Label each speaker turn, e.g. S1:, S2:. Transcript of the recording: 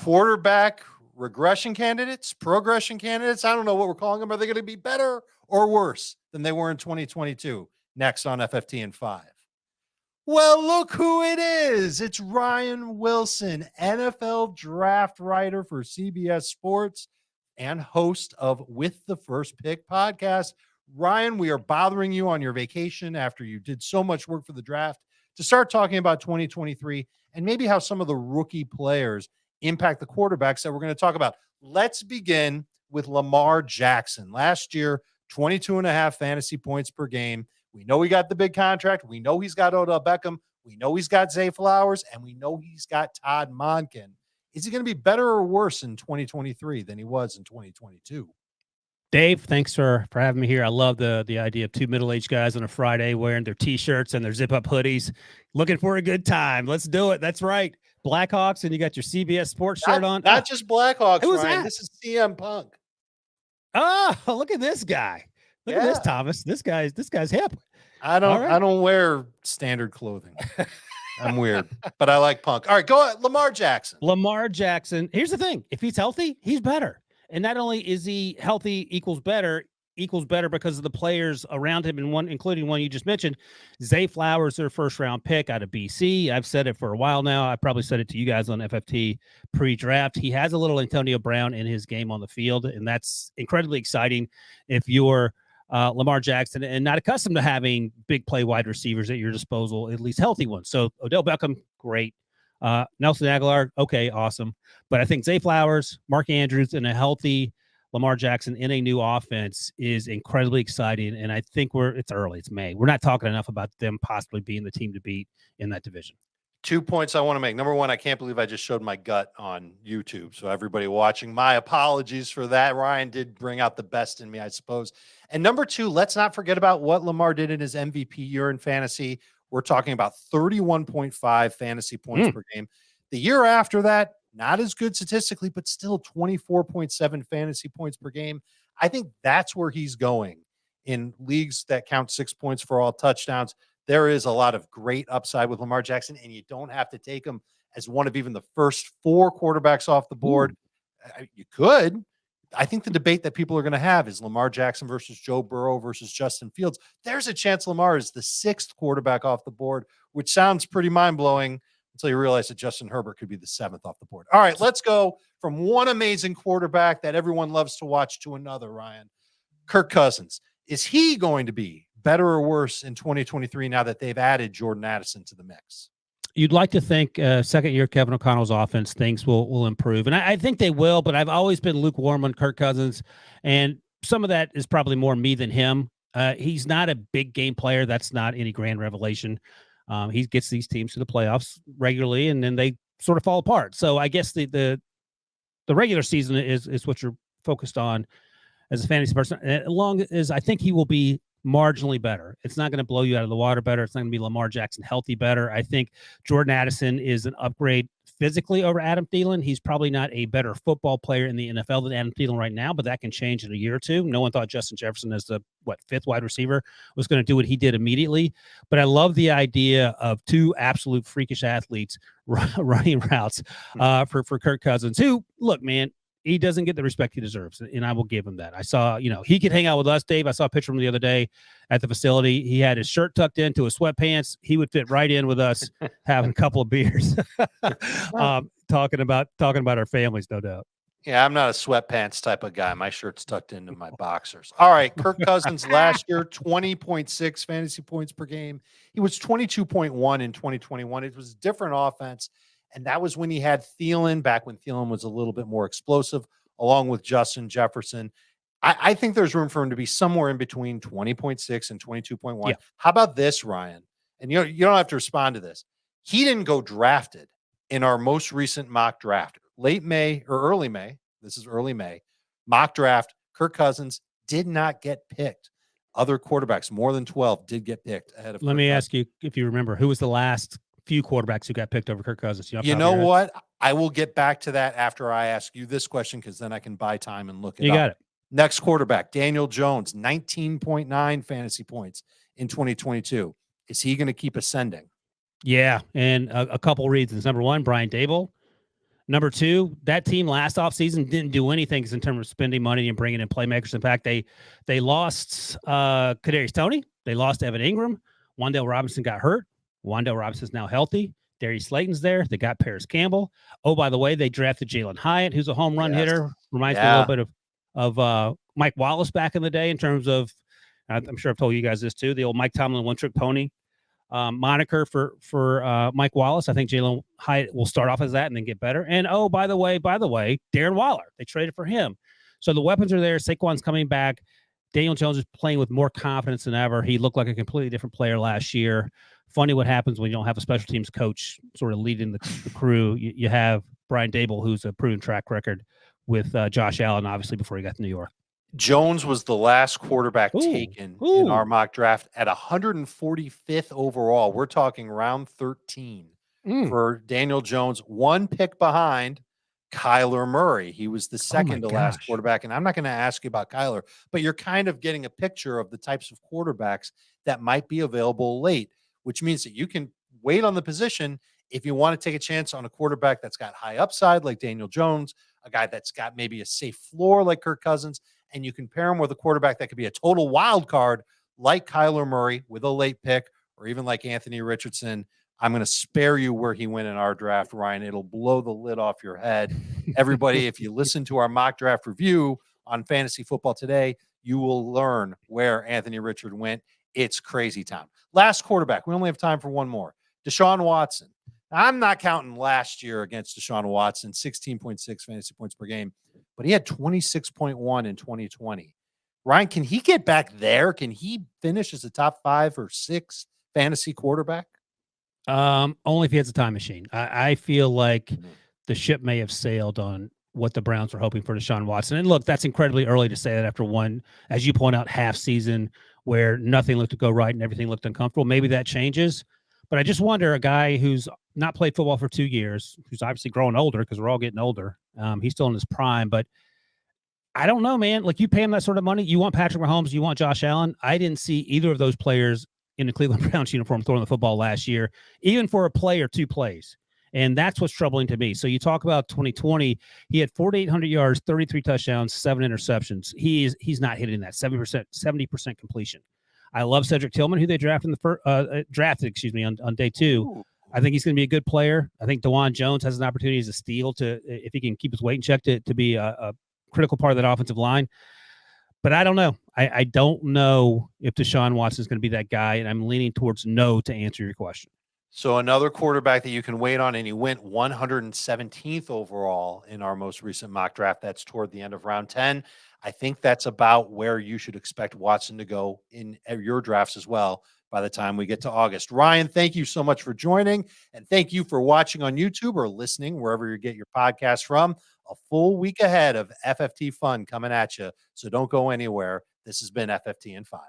S1: quarterback regression candidates, progression candidates. I don't know what we're calling them. Are they going to be better or worse than they were in 2022? Next on FFT in 5. Well, look who it is. It's Ryan Wilson, NFL draft writer for CBS Sports and host of With the First Pick podcast. Ryan, we are bothering you on your vacation after you did so much work for the draft to start talking about 2023 and maybe how some of the rookie players impact the quarterbacks that we're going to talk about. Let's begin with Lamar Jackson. Last year, 22.5 fantasy points per game. We know he got the big contract. We know he's got Odell Beckham. We know he's got Zay Flowers, and we know he's got Todd Monken. Is he going to be better or worse in 2023 than he was in 2022?
S2: Dave, thanks for having me here. I love the idea of two middle-aged guys on a Friday wearing their T-shirts and their zip-up hoodies, looking for a good time. Let's do it. That's right. Blackhawks, and you got your CBS Sports shirt on.
S1: Not just Blackhawks,
S2: Who was
S1: Ryan.
S2: that?
S1: This is CM Punk.
S2: Oh, look at this guy. Look at this, Thomas. This guy's hip.
S1: I don't wear standard clothing. I'm weird, but I like Punk. All right, go ahead. Lamar Jackson.
S2: Lamar Jackson. Here's the thing. If he's healthy, he's better. And not only is he healthy equals better because of the players around him, and including one you just mentioned, Zay Flowers, their first-round pick out of BC. I've said it for a while now. I probably said it to you guys on FFT pre-draft. He has a little Antonio Brown in his game on the field, and that's incredibly exciting if you're Lamar Jackson and not accustomed to having big play wide receivers at your disposal, at least healthy ones. So Odell Beckham, great. Nelson Aguilar, okay, awesome. But I think Zay Flowers, Mark Andrews, and a healthy Lamar Jackson in a new offense is incredibly exciting. And I think it's early. It's May. We're not talking enough about them possibly being the team to beat in that division.
S1: 2 points I want to make. Number one, I can't believe I just showed my gut on YouTube. So everybody watching, my apologies for that. Ryan did bring out the best in me, I suppose. And number two, let's not forget about what Lamar did in his MVP year in fantasy. We're talking about 31.5 fantasy points per game. The year after that, not as good statistically, but still 24.7 fantasy points per game. I think that's where he's going in leagues that count 6 points for all touchdowns. There is a lot of great upside with Lamar Jackson, and you don't have to take him as one of even the first 4 quarterbacks off the board. You could. I think the debate that people are going to have is Lamar Jackson versus Joe Burrow versus Justin Fields. There's a chance Lamar is the 6th quarterback off the board, which sounds pretty mind-blowing until you realize that Justin Herbert could be the 7th off the board. All right, let's go from one amazing quarterback that everyone loves to watch to another, Ryan. Kirk Cousins. Is he going to be better or worse in 2023 now that they've added Jordan Addison to the mix?
S2: You'd like to think second year Kevin O'Connell's offense, things will improve. And I think they will, but I've always been lukewarm on Kirk Cousins. And some of that is probably more me than him. He's not a big game player. That's not any grand revelation. He gets these teams to the playoffs regularly, and then they sort of fall apart. So I guess the regular season is what you're focused on as a fantasy person. As long as I think he will be marginally better. It's not going to blow you out of the water better. It's not going to be Lamar Jackson healthy better. I think Jordan Addison is an upgrade physically over Adam Thielen. He's probably not a better football player in the NFL than Adam Thielen right now, but that can change in a year or two. No one thought Justin Jefferson as the 5th wide receiver was going to do what he did immediately. But I love the idea of 2 absolute freakish athletes running routes for Kirk Cousins, who, look, man, he doesn't get the respect he deserves, and I will give him that. I saw, he could hang out with us, Dave. I saw a picture of him the other day at the facility. He had his shirt tucked into his sweatpants. He would fit right in with us having a couple of beers, talking about our families, no doubt.
S1: Yeah, I'm not a sweatpants type of guy. My shirt's tucked into my boxers. All right, Kirk Cousins last year, 20.6 fantasy points per game. He was 22.1 in 2021. It was a different offense. And that was when he had Thielen, back when Thielen was a little bit more explosive, along with Justin Jefferson. I think there's room for him to be somewhere in between 20.6 and 22.1. Yeah. How about this, Ryan? And you don't have to respond to this. He didn't go drafted in our most recent mock draft. Late May or early May, this is early May, mock draft, Kirk Cousins did not get picked. Other quarterbacks, more than 12, did get picked ahead of
S2: Let me ask you, if you remember, who was the last few quarterbacks who got picked over Kirk Cousins?
S1: You know what? I will get back to that after I ask you this question, because then I can buy time and look it up.
S2: You got it.
S1: Next quarterback, Daniel Jones, 19.9 fantasy points in 2022. Is he going to keep ascending?
S2: Yeah, and a couple reasons. Number one, Brian Daboll Number two, that team last offseason didn't do anything in terms of spending money and bringing in playmakers. In fact, they lost Kadarius Toney. They lost Evan Ingram. Wan'Dale Robinson got hurt. Wan'Dale Robinson's now healthy. Darius Slayton's there. They got Paris Campbell. Oh, by the way, they drafted Jalen Hyatt, who's a home run hitter. Reminds me a little bit of Mike Wallace back in the day in terms of, I'm sure I've told you guys this too, the old Mike Tomlin one-trick pony moniker for Mike Wallace. I think Jalen Hyatt will start off as that and then get better. And oh, by the way, Darren Waller, they traded for him. So the weapons are there. Saquon's coming back. Daniel Jones is playing with more confidence than ever. He looked like a completely different player last year. Funny what happens when you don't have a special teams coach sort of leading the crew. You have Brian Dable, who's a proven track record with Josh Allen, obviously, before he got to New York.
S1: Jones was the last quarterback taken in our mock draft at 145th overall. We're talking round 13 for Daniel Jones, one pick behind Kyler Murray. He was the second to last quarterback. And I'm not going to ask you about Kyler, but you're kind of getting a picture of the types of quarterbacks that might be available late, which means that you can wait on the position if you want to take a chance on a quarterback that's got high upside like Daniel Jones, a guy that's got maybe a safe floor like Kirk Cousins, and you can pair him with a quarterback that could be a total wild card like Kyler Murray with a late pick, or even like Anthony Richardson. I'm going to spare you where he went in our draft, Ryan. It'll blow the lid off your head. Everybody, if you listen to our mock draft review on Fantasy Football Today, you will learn where Anthony Richardson went. It's crazy time. Last quarterback. We only have time for one more. Deshaun Watson. I'm not counting last year against Deshaun Watson, 16.6 fantasy points per game, but he had 26.1 in 2020. Ryan, can he get back there? Can he finish as a top 5 or 6 fantasy quarterback?
S2: Only if he has a time machine. I feel like the ship may have sailed on what the Browns were hoping for Deshaun Watson. And look, that's incredibly early to say that after one, as you point out, half season where nothing looked to go right and everything looked uncomfortable. Maybe that changes. But I just wonder, a guy who's not played football for 2 years, who's obviously growing older because we're all getting older. He's still in his prime, but I don't know, man. Like, you pay him that sort of money. You want Patrick Mahomes, you want Josh Allen. I didn't see either of those players in the Cleveland Browns uniform throwing the football last year, even for a play or two plays. And that's what's troubling to me. So you talk about 2020, he had 4,800 yards, 33 touchdowns, 7 interceptions. He's not hitting that 70% completion. I love Cedric Tillman, who they drafted on day 2. Ooh. I think he's going to be a good player. I think DeJuan Jones has an opportunity as a steal if he can keep his weight in check, to be a critical part of that offensive line. But I don't know. I don't know if Deshaun Watson is going to be that guy, and I'm leaning towards no to answer your question.
S1: So another quarterback that you can wait on, and he went 117th overall in our most recent mock draft. That's toward the end of round 10. I think that's about where you should expect Watson to go in your drafts as well by the time we get to August. Ryan, thank you so much for joining, and thank you for watching on YouTube or listening wherever you get your podcast from. A full week ahead of FFT fun coming at you, so don't go anywhere. This has been FFT in 5.